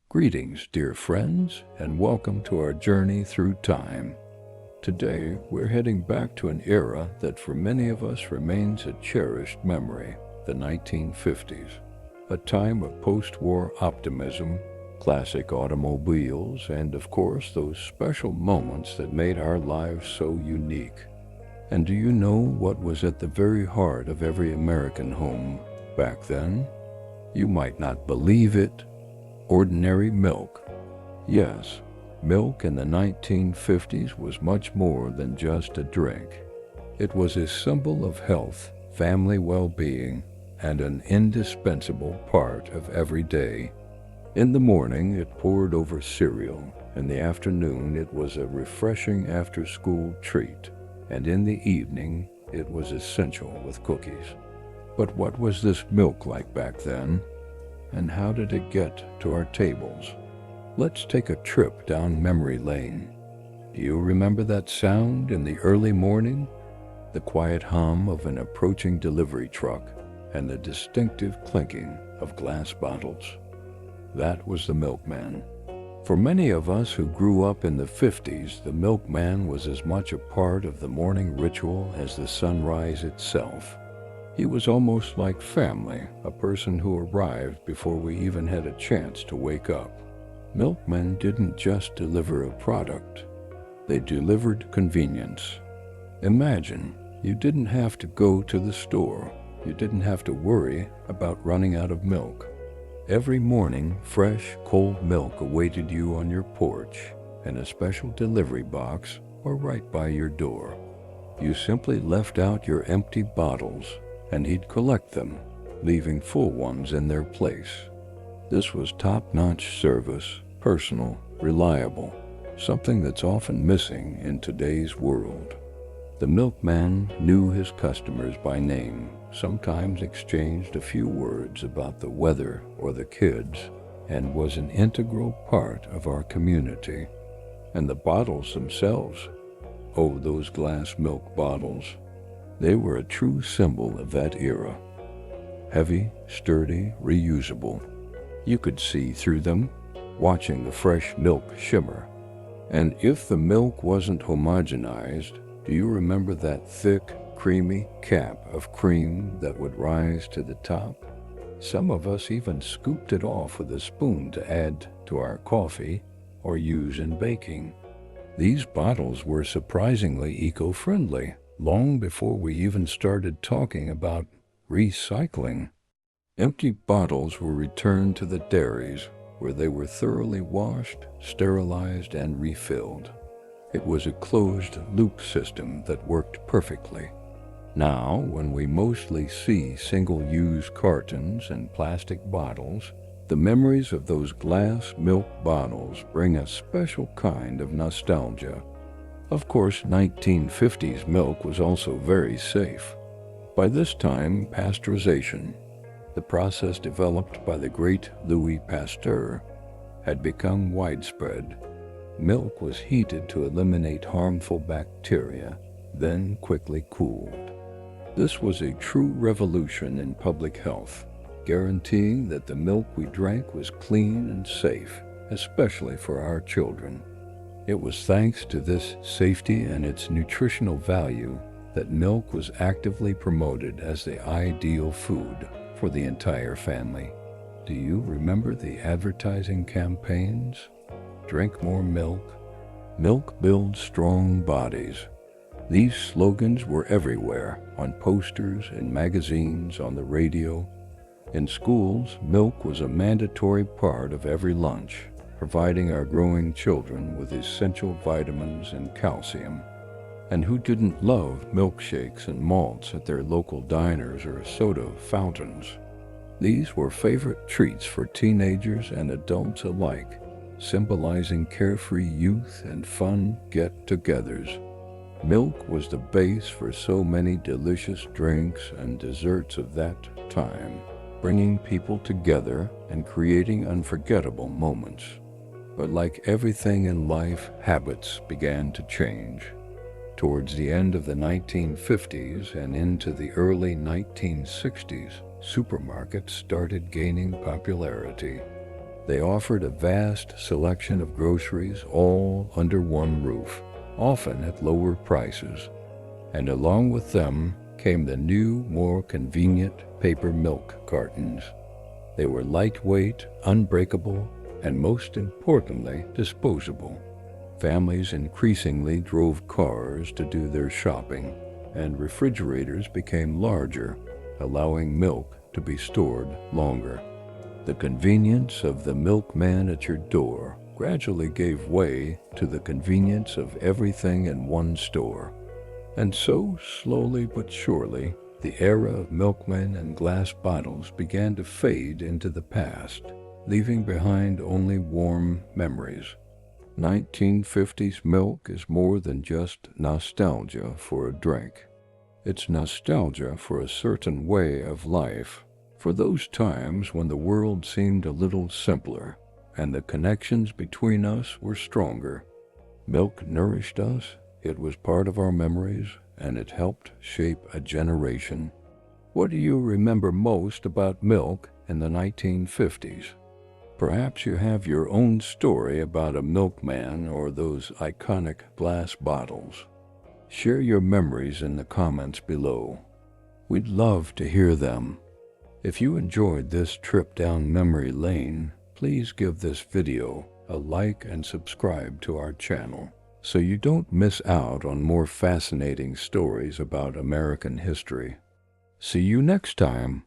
Greetings, dear friends, and welcome to our journey through time. Today, we're heading back to an era that for many of us remains a cherished memory, the 1950s, a time of post-war optimism, classic automobiles, and of course, those special moments that made our lives so unique. And do you know what was at the very heart of every American home back then? You might not believe it. Ordinary milk. Yes, milk in the 1950s was much more than just a drink. It was a symbol of health, family well-being, and an indispensable part of every day. In the morning, it poured over cereal. In the afternoon, it was a refreshing after-school treat. And in the evening, it was essential with cookies. But what was this milk like back then? And how did it get to our tables? Let's take a trip down memory lane. Do you remember that sound in the early morning? The quiet hum of an approaching delivery truck and the distinctive clinking of glass bottles. That was the milkman. For many of us who grew up in the 50s, the milkman was as much a part of the morning ritual as the sunrise itself. He was almost like family, a person who arrived before we even had a chance to wake up. Milkmen didn't just deliver a product, they delivered convenience. Imagine, you didn't have to go to the store. You didn't have to worry about running out of milk. Every morning, fresh, cold milk awaited you on your porch, in a special delivery box or right by your door. You simply left out your empty bottles, and he'd collect them, leaving full ones in their place. This was top-notch service, personal, reliable, something that's often missing in today's world. The milkman knew his customers by name, sometimes exchanged a few words about the weather or the kids, and was an integral part of our community. And the bottles themselves, oh, those glass milk bottles, they were a true symbol of that era. Heavy, sturdy, reusable. You could see through them, watching the fresh milk shimmer. And if the milk wasn't homogenized, do you remember that thick, creamy cap of cream that would rise to the top? Some of us even scooped it off with a spoon to add to our coffee or use in baking. These bottles were surprisingly eco-friendly, long before we even started talking about recycling. Empty bottles were returned to the dairies, where they were thoroughly washed, sterilized, and refilled. It was a closed-loop system that worked perfectly. Now, when we mostly see single-use cartons and plastic bottles, the memories of those glass milk bottles bring a special kind of nostalgia. Of course, 1950s milk was also very safe. By this time, pasteurization, the process developed by the great Louis Pasteur, had become widespread. Milk was heated to eliminate harmful bacteria, then quickly cooled. This was a true revolution in public health, guaranteeing that the milk we drank was clean and safe, especially for our children. It was thanks to this safety and its nutritional value that milk was actively promoted as the ideal food for the entire family. Do you remember the advertising campaigns? Drink more milk. Milk builds strong bodies. These slogans were everywhere, on posters, in magazines, on the radio. In schools, milk was a mandatory part of every lunch, providing our growing children with essential vitamins and calcium. And who didn't love milkshakes and malts at their local diners or soda fountains? These were favorite treats for teenagers and adults alike, symbolizing carefree youth and fun get-togethers. Milk was the base for so many delicious drinks and desserts of that time, bringing people together and creating unforgettable moments. But like everything in life, habits began to change. Towards the end of the 1950s and into the early 1960s, supermarkets started gaining popularity. They offered a vast selection of groceries all under one roof, often at lower prices. And along with them came the new, more convenient paper milk cartons. They were lightweight, unbreakable, and most importantly, disposable. Families increasingly drove cars to do their shopping, and refrigerators became larger, allowing milk to be stored longer. The convenience of the milkman at your door gradually gave way to the convenience of everything in one store. And so, slowly but surely, the era of milkmen and glass bottles began to fade into the past, leaving behind only warm memories. 1950s milk is more than just nostalgia for a drink. It's nostalgia for a certain way of life, for those times when the world seemed a little simpler and the connections between us were stronger. Milk nourished us, it was part of our memories, and it helped shape a generation. What do you remember most about milk in the 1950s? Perhaps you have your own story about a milkman or those iconic glass bottles. Share your memories in the comments below. We'd love to hear them. If you enjoyed this trip down memory lane, please give this video a like and subscribe to our channel so you don't miss out on more fascinating stories about American history. See you next time.